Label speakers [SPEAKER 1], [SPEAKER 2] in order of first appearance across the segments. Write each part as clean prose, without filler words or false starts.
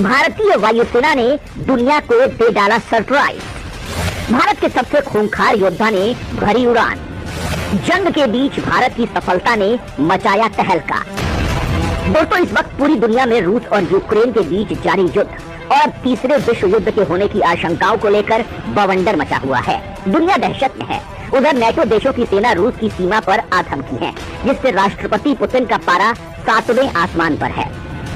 [SPEAKER 1] भारतीय वायुसेना ने दुनिया को दे डाला सरप्राइज। भारत के सबसे खूंखार योद्धा ने भरी उड़ान। जंग के बीच भारत की सफलता ने मचाया तहलका। दोस्तों, इस वक्त पूरी दुनिया में रूस और यूक्रेन के बीच जारी युद्ध और तीसरे विश्व युद्ध के होने की आशंकाओं को लेकर बवंडर मचा हुआ है। दुनिया दहशत में है। उधर नेटो देशों की सेना रूस की सीमा पर आतंकी है, जिससे राष्ट्रपति पुतिन का पारा 7वें आसमान पर है।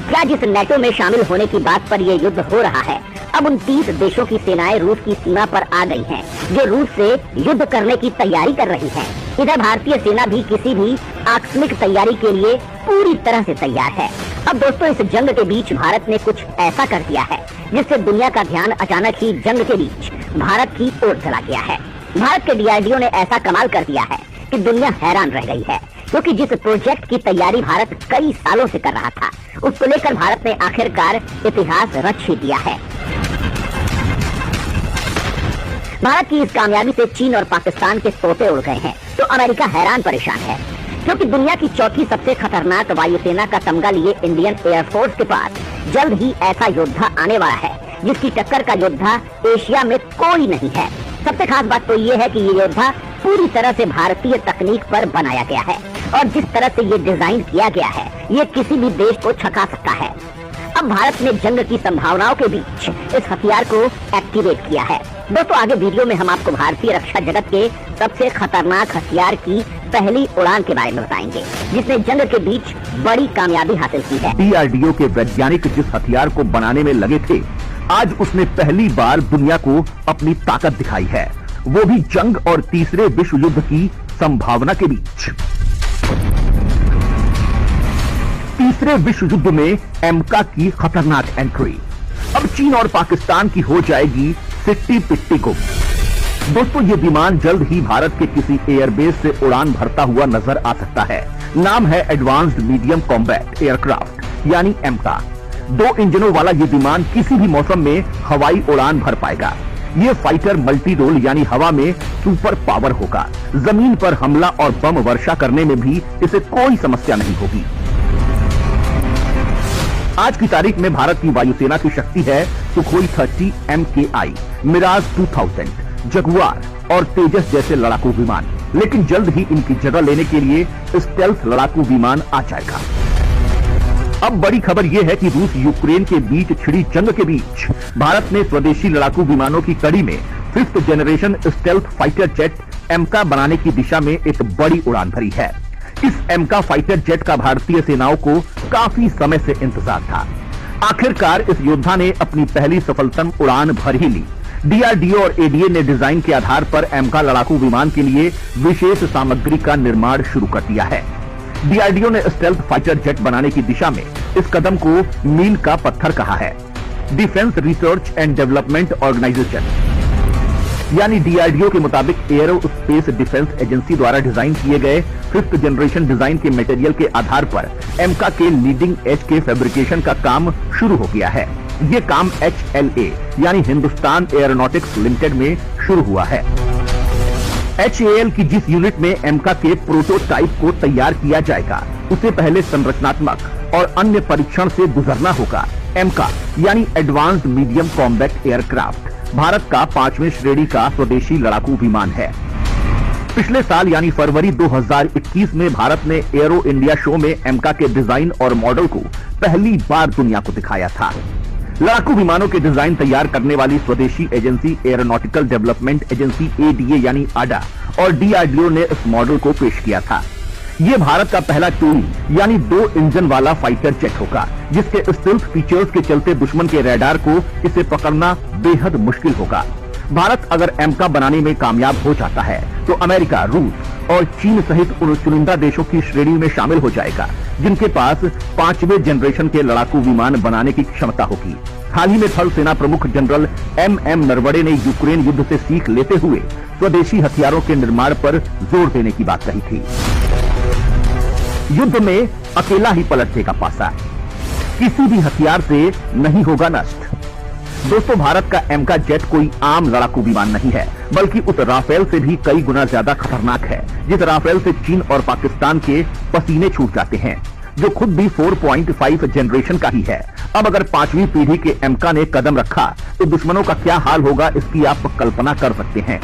[SPEAKER 1] क्या जिस नेटो में शामिल होने की बात पर यह युद्ध हो रहा है, अब 29 देशों की सेनाएं रूस की सीमा पर आ गई हैं, जो रूस से युद्ध करने की तैयारी कर रही हैं। इधर भारतीय सेना भी किसी भी आकस्मिक तैयारी के लिए पूरी तरह से तैयार है। अब दोस्तों, इस जंग के बीच भारत ने कुछ ऐसा कर दिया है जिससे दुनिया का ध्यान अचानक ही जंग के बीच भारत की ओर चला गया है। भारत के डीआरडीओ ने ऐसा कमाल कर दिया है कि दुनिया हैरान रह गई है, क्योंकि जिस प्रोजेक्ट की तैयारी भारत कई सालों से कर रहा था, उसको लेकर भारत ने आखिरकार इतिहास रच ही दिया है। भारत की इस कामयाबी से चीन और पाकिस्तान के तोते उड़ गए हैं, तो अमेरिका हैरान परेशान है, क्योंकि दुनिया की चौथी सबसे खतरनाक वायुसेना का तमगा लिए इंडियन एयरफोर्स के पास जल्द ही ऐसा योद्धा आने वाला है जिसकी टक्कर का योद्धा एशिया में कोई नहीं है। सबसे खास बात तो ये है कि ये योद्धा पूरी तरह से भारतीय तकनीक पर बनाया गया है और जिस तरह से ये डिजाइन किया गया है, ये किसी भी देश को छका सकता है। अब भारत ने जंग की संभावनाओं के बीच इस हथियार को एक्टिवेट किया है। दोस्तों, आगे वीडियो में हम आपको भारतीय रक्षा जगत के सबसे खतरनाक हथियार की पहली उड़ान के बारे में बताएंगे, जिसने जंग के बीच बड़ी कामयाबी हासिल की है।
[SPEAKER 2] डीआरडीओ के वैज्ञानिक जिस हथियार को बनाने में लगे थे, आज उसने पहली बार दुनिया को अपनी ताकत दिखाई है, वो भी जंग और तीसरे विश्व युद्ध की संभावना के बीच। तीसरे विश्व युद्ध में एमका की खतरनाक एंट्री। अब चीन और पाकिस्तान की हो जाएगी सिट्टी पिट्टी गुम। दोस्तों, ये विमान जल्द ही भारत के किसी एयरबेस से उड़ान भरता हुआ नजर आ सकता है। नाम है एडवांस्ड मीडियम कॉम्बैट एयरक्राफ्ट यानी एमका। 2 इंजनों वाला ये विमान किसी भी मौसम में हवाई उड़ान भर पाएगा। ये फाइटर मल्टी रोल यानी हवा में सुपर पावर होगा। जमीन पर हमला और बम वर्षा करने में भी इसे कोई समस्या नहीं होगी। आज की तारीख में भारत की वायुसेना की शक्ति है सुखोई 30 MKI, मिराज 2000, जगुआर और तेजस जैसे लड़ाकू विमान। लेकिन जल्द ही इनकी जगह लेने के लिए स्टेल्थ लड़ाकू विमान आ जाएगा। अब बड़ी खबर यह है कि रूस यूक्रेन के बीच छिड़ी जंग के बीच भारत ने स्वदेशी लड़ाकू विमानों की कड़ी में 5th generation stealth fighter jet AMCA बनाने की दिशा में एक बड़ी उड़ान भरी है। इस एमका फाइटर जेट का भारतीय सेनाओं को काफी समय से इंतजार था। आखिरकार इस योद्धा ने अपनी पहली सफलतम उड़ान भर ही ली। डीआरडीओ और एडीए ने डिजाइन के आधार पर एमका लड़ाकू विमान के लिए विशेष सामग्री का निर्माण शुरू कर दिया है। डीआरडीओ ने स्टेल्थ फाइटर जेट बनाने की दिशा में इस कदम को मील का पत्थर कहा है। Defence research and development organisation यानी डीआरडीओ के मुताबिक एरो स्पेस डिफेंस एजेंसी द्वारा डिजाइन किए गए 5th जनरेशन डिजाइन के मटेरियल के आधार पर एमका के लीडिंग एज के फैब्रिकेशन का काम शुरू हो गया है। ये काम HLA यानी हिंदुस्तान एयरोनॉटिक्स लिमिटेड में शुरू हुआ है। HAL की जिस यूनिट में एमका के प्रोटोटाइप को तैयार किया जाएगा, उसे पहले संरचनात्मक और अन्य परीक्षण से गुजरना होगा। एमका यानी advanced medium combat aircraft Bharat का 5वें श्रेणी का स्वदेशी लड़ाकू विमान है। पिछले साल यानी फरवरी 2021 में भारत ने एरो इंडिया शो में एमका के डिजाइन और मॉडल को पहली बार दुनिया को दिखाया था। लड़ाकू विमानों के डिजाइन तैयार करने वाली स्वदेशी agency aeronautical development agency ADA यानी आडा और डीआरडीओ ने इस मॉडल को पेश किया था। ये भारत का पहला टूल यानी 2 इंजन वाला फाइटर जेट होगा, जिसके स्टेल्थ फीचर्स के चलते दुश्मन के रडार को इसे पकड़ना बेहद मुश्किल होगा। भारत अगर एमका बनाने में कामयाब हो जाता है तो अमेरिका, रूस और चीन सहित उन चुनिंदा देशों की श्रेणी में शामिल हो जाएगा जिनके पास 5वें जनरेशन के लड़ाकू विमान बनाने की क्षमता होगी। हाल ही में थल सेना प्रमुख जनरल MM नरवणे ने यूक्रेन युद्ध से सीख लेते हुए स्वदेशी हथियारों के निर्माण पर जोर देने की बात कही थी। युद्ध में अकेला ही पलट देगा पासा, किसी भी हथियार से नहीं होगा नष्ट। दोस्तों, भारत का एमका जेट कोई आम लड़ाकू विमान नहीं है, बल्कि उस राफेल से भी कई गुना ज्यादा खतरनाक है, जिस राफेल से चीन और पाकिस्तान के पसीने छूट जाते हैं, जो खुद भी 4.5 जनरेशन का ही है। अब अगर 5वीं पीढ़ी के एमका ने कदम रखा तो दुश्मनों का क्या हाल होगा, इसकी आप कल्पना कर सकते हैं।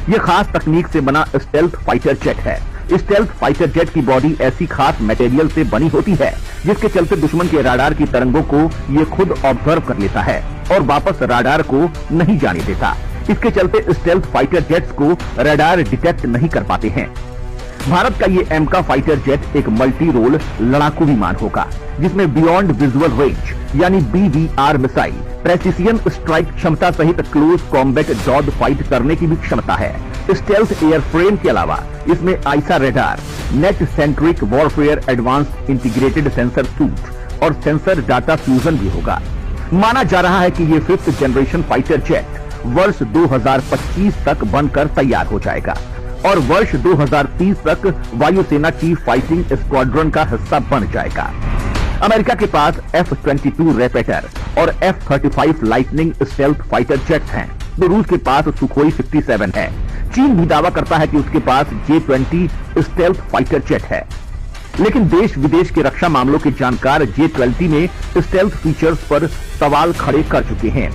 [SPEAKER 2] यह खास तकनीक से बना स्टेल्थ फाइटर जेट है। स्टेल्थ फाइटर जेट की बॉडी ऐसी खास मटेरियल से बनी होती है जिसके चलते दुश्मन के राडार की तरंगों को ये खुद ऑब्जर्व कर लेता है और वापस राडार को नहीं जाने देता। इसके चलते स्टेल्थ फाइटर जेट्स को राडार डिटेक्ट नहीं कर पाते हैं। भारत का ये एमका फाइटर जेट एक मल्टी रोल लड़ाकू विमान होगा जिसमें बियॉन्ड विजुअल रेंज यानी BVR मिसाइल, प्रेसिशन स्ट्राइक क्षमता सहित क्लोज कॉम्बैट डॉग फाइट करने की भी क्षमता है। स्टेल्थ एयरफ्रेम के अलावा इसमें I saw radar, net centric warfare advanced integrated sensor suit और सेंसर डाटा फ्यूजन भी होगा। माना जा रहा है कि ये 5th जनरेशन फाइटर जेट वर्ष 2025 तक बनकर तैयार हो जाएगा और वर्ष 2030 तक वायुसेना की फाइटिंग स्क्वाड्रन का हिस्सा बन जाएगा। अमेरिका के पास F-22 रैपिटर और F-35 lightning stealth fighter jets हैं, तो रूस के पास सुखोई 57 है। चीन भी दावा करता है कि उसके पास J-20 स्टेल्थ फाइटर जेट है, लेकिन देश विदेश के रक्षा मामलों के जानकार J-20 में स्टेल्थ फीचर्स पर सवाल खड़े कर चुके हैं।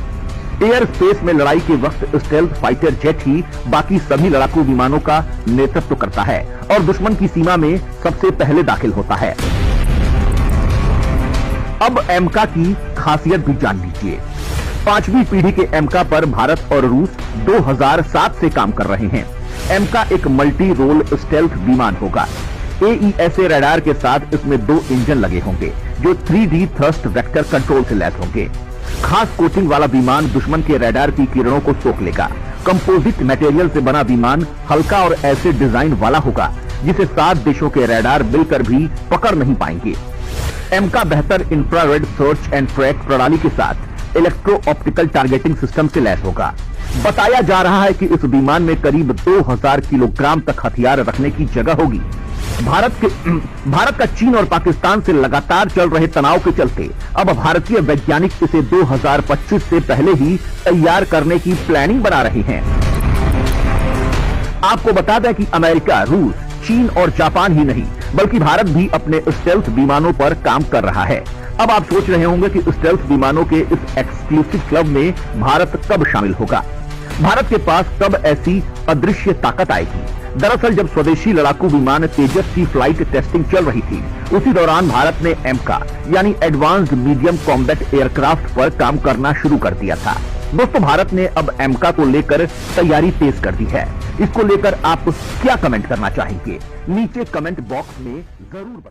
[SPEAKER 2] एयर स्पेस में लड़ाई के वक्त स्टेल्थ फाइटर जेट ही बाकी सभी लड़ाकू विमानों का नेतृत्व करता है और दुश्मन की सीमा में सबसे पहले दाखिल होता है। अब एमका की खासियत भी जान लीजिए। 5वीं पीढ़ी के एमका पर भारत और रूस 2007 से काम कर रहे हैं। एमका एक मल्टी रोल स्टेल्थ विमान होगा। AESA रडार के साथ इसमें 2 इंजन लगे होंगे जो 3D थ्रस्ट वेक्टर कंट्रोल से लैस होंगे। खास कोटिंग वाला विमान दुश्मन के रडार की किरणों को सोख लेगा। कंपोजिट मटेरियल से बना विमान हल्का और ऐसे डिजाइन वाला होगा जिसे 7 देशों के रडार मिलकर भी पकड़ नहीं पाएंगे। एमका बेहतर इंफ्रारेड सर्च एंड ट्रैक प्रणाली के साथ इलेक्ट्रो ऑप्टिकल टारगेटिंग सिस्टम से लैस होगा। बताया जा रहा है कि इस विमान में करीब 2000 किलोग्राम तक हथियार रखने की जगह होगी। भारत का चीन और पाकिस्तान से लगातार चल रहे तनाव के चलते अब भारतीय वैज्ञानिक इसे 2025 से पहले ही तैयार करने की प्लानिंग बना रहे हैं। आपको बता दें कि अमेरिका, रूस, चीन और जापान ही नहीं बल्कि भारत भी अपने स्टेल्थ विमानों पर काम कर रहा है। अब आप सोच रहे होंगे कि स्टेल्थ विमानों के इस एक्सक्लूसिव क्लब में भारत कब शामिल होगा। भारत के पास कब ऐसी अदृश्य ताकत आएगी? दरअसल जब स्वदेशी लड़ाकू विमान तेजस की फ्लाइट टेस्टिंग चल रही थी उसी दौरान भारत ने एमका यानी एडवांस्ड मीडियम कॉम्बैट एयरक्राफ्ट पर काम करना शुरू कर दिया था। दोस्तों, भारत ने अब एमका को लेकर तैयारी तेज कर दी है। इसको लेकर आप क्या कमेंट करना चाहेंगे? नीचे कमेंट बॉक्स में जरूर बताएं।